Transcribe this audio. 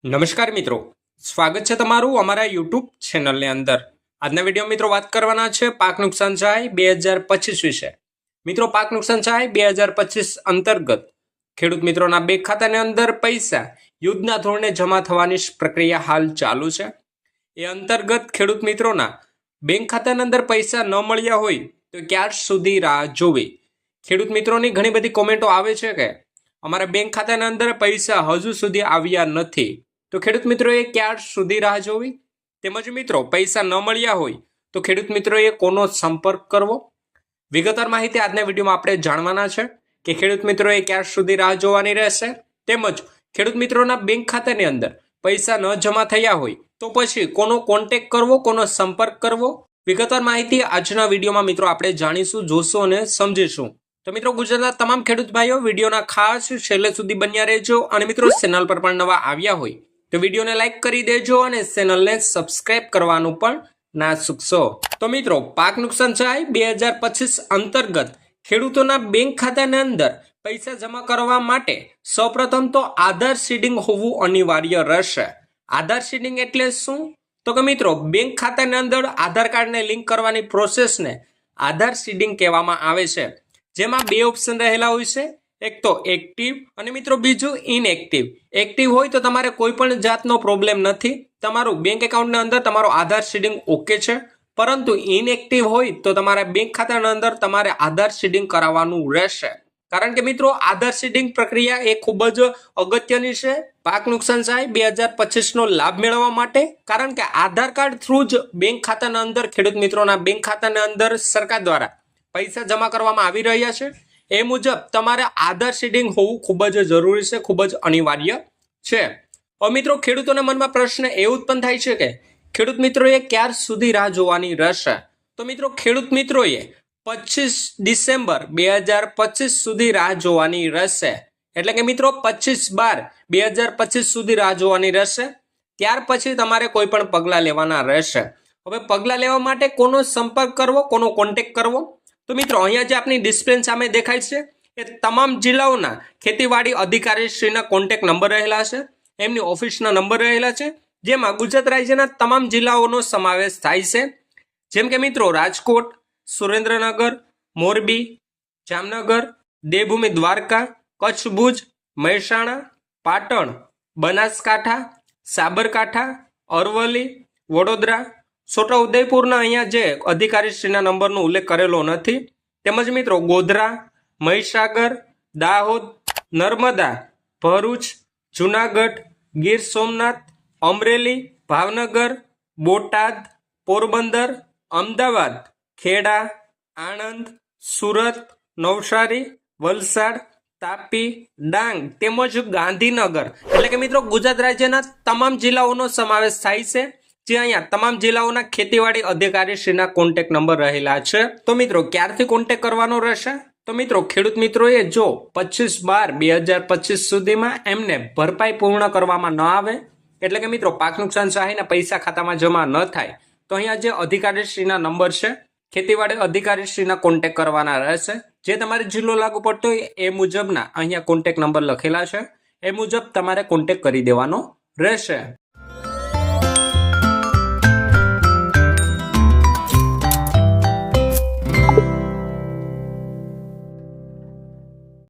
નમસ્કાર મિત્રો, સ્વાગત છે તમારું અમારા યુટ્યુબ ચેનલની અંદર। આજના વિડીયો મિત્રો વાત કરવાના છે પાક નુકસાન સહાય 2025 વિશે। મિત્રો, પાક નુકસાન સહાય 2025 અંતર્ગત ખેડૂત મિત્રોના બેંક ખાતાની અંદર પૈસા યુદ્ધના ધોરણે જમા થવાની પ્રક્રિયા હાલ ચાલુ છે। એ અંતર્ગત ખેડૂત મિત્રોના બેંક ખાતાની અંદર પૈસા ન મળ્યા હોય તો ક્યાર સુધી રાહ જોવી। ખેડૂત મિત્રોની ઘણી બધી કોમેન્ટો આવે છે કે અમારા બેંક ખાતાની અંદર પૈસા હજુ સુધી આવ્યા નથી, તો ખેડૂત મિત્રોએ ક્યાર સુધી રાહ જોવી? તેમજ મિત્રો, પૈસા ન મળ્યા હોય તો ખેડૂત મિત્રોએ કોનો સંપર્ક કરવો? વિગતવાર માહિતી આજના વિડીયોમાં આપણે જાણવાના છે કે ખેડૂત મિત્રોએ ક્યાર સુધી રાહ જોવાની રહેશે, તેમજ ખેડૂત મિત્રોના બેંક ખાતાની અંદર પૈસા ન જમા થયા હોય તો પછી કોનો કોન્ટેક્ટ કરવો, કોનો સંપર્ક કરવો? વિગતવાર માહિતી આજના વિડીયોમાં મિત્રો આપણે જાણીશું, જોશું અને સમજીશું। તો મિત્રો, ગુજરાતના તમામ ખેડૂત ભાઈઓ વિડીયોના ખાસ છેલ્લે સુધી બન્યા રહેજો અને મિત્રો ચેનલ પર પણ નવા આવ્યા હોય તો વિડીયોને લાઈક કરી દેજો અને ચેનલને સબસ્ક્રાઇબ કરવાનું પણ ના ચૂકશો। તો મિત્રો, પાક નુકસાન સહાય 2025 અંતર્ગત ખેડૂતોના બેંક ખાતાની અંદર પૈસા જમા કરવા માટે સૌપ્રથમ તો આધાર સીડિંગ હોવું અનિવાર્ય રહેશે। આધાર સીડિંગ એટલે શું? તો કે મિત્રો, બેંક ખાતાની અંદર આધાર કાર્ડને લિંક કરવાની પ્રોસેસને આધાર સીડિંગ કહેવામાં આવે છે, જેમાં બે ઓપ્શન રહેલા હોય છે, એક તો એક્ટિવ અને મિત્રો બીજું ઇનએક્ટિવ। એક્ટિવ હોય તો તમારે કોઈ પણ જાતનો પ્રોબ્લેમ નથી, તમારું બેંક એકાઉન્ટની અંદર તમારો આધાર સીડિંગ ઓકે છે, પરંતુ ઇનએક્ટિવ હોય તો તમારા બેંક ખાતાની અંદર તમારે આધાર સીડિંગ કરાવવાનું રહેશે। કારણ કે મિત્રો, આધાર સીડિંગ પ્રક્રિયા એ ખૂબ જ અગત્યની છે પાક નુકસાન સહાય 2025 નો લાભ મેળવવા માટે। કારણ કે આધાર કાર્ડ થ્રુ જ બેંક ખાતાના અંદર ખેડૂત મિત્રોના બેંક ખાતાના અંદર સરકાર દ્વારા પૈસા જમા કરવામાં આવી રહ્યા છે, એ મુજબ તમારે આધાર સીડિંગ હોવું ખૂબ જ જરૂરી છે, ખૂબ જ અનિવાર્ય છે। હવે મિત્રો, ખેડૂતોના મનમાં પ્રશ્ન એ ઉત્પન્ન થાય છે કે ખેડૂત મિત્રોએ ક્યાર સુધી રાહ જોવાની રહેશે? તો મિત્રો, ખેડૂત મિત્રોએ 25 ડિસેમ્બર 2025 સુધી રાહ જોવાની રહેશે। એટલે કે મિત્રો 25/12/2025 સુધી રાહ જોવાની રહેશે, ત્યાર પછી તમારે કોઈ પણ પગલાં લેવાના રહેશે। હવે પગલાં લેવા માટે કોનો સંપર્ક કરવો, કોનો કોન્ટેક્ટ કરવો? તો મિત્રો, અહીંયા જે આપની ડિસ્પ્લે સામે દેખાય છે એ તમામ જિલ્લાઓના ખેતીવાડી અધિકારીશ્રીના કોન્ટેક્ટ નંબર રહેલા છે, એમની ઓફિસના નંબર રહેલા છે, જેમાં ગુજરાત રાજ્યના તમામ જિલ્લાઓનો સમાવેશ થાય છે। જેમ કે મિત્રો, રાજકોટ, સુરેન્દ્રનગર, મોરબી, જામનગર, દેવભૂમિ દ્વારકા, કચ્છ ભુજ, મહેસાણા, પાટણ, બનાસકાંઠા, સાબરકાંઠા, અરવલ્લી, વડોદરા, છોટાઉદેપુરના અહીંયા જે અધિકારીશ્રીના નંબરનો ઉલ્લેખ કરેલો નથી, તેમજ મિત્રો ગોધરા, મહીસાગર, દાહોદ, નર્મદા, ભરૂચ, જુનાગઢ, ગીર સોમનાથ, અમરેલી, ભાવનગર, બોટાદ, પોરબંદર, અમદાવાદ, ખેડા, આણંદ, સુરત, નવસારી, વલસાડ, તાપી, ડાંગ તેમજ ગાંધીનગર, એટલે કે મિત્રો ગુજરાત રાજ્યના તમામ જિલ્લાઓનો સમાવેશ થાય છે, જે અહીંયા તમામ જિલ્લાઓના ખેતીવાડી અધિકારીશ્રીના કોન્ટેક્ટ નંબર રહેલા છે। તો મિત્રો, ક્યારથી કોન્ટેક્ટ કરવાનો રહેશે? તો મિત્રો, ખેડૂત મિત્રોએ જો 25/12/2025 સુધીમાં એમને ભરપાઈ પૂર્ણ કરવામાં ન આવે, એટલે કે મિત્રો પાક નુકસાન સહાયના પૈસા ખાતામાં જમા ન થાય, તો અહીંયા જે અધિકારીશ્રીના નંબર છે, ખેતીવાડી અધિકારીશ્રીના કોન્ટેક્ટ કરવાના રહેશે। જે તમારે જિલ્લો લાગુ પડતો હોય એ મુજબના અહીંયા કોન્ટેક્ટ નંબર લખેલા છે, એ મુજબ તમારે કોન્ટેક્ટ કરી દેવાનો રહેશે।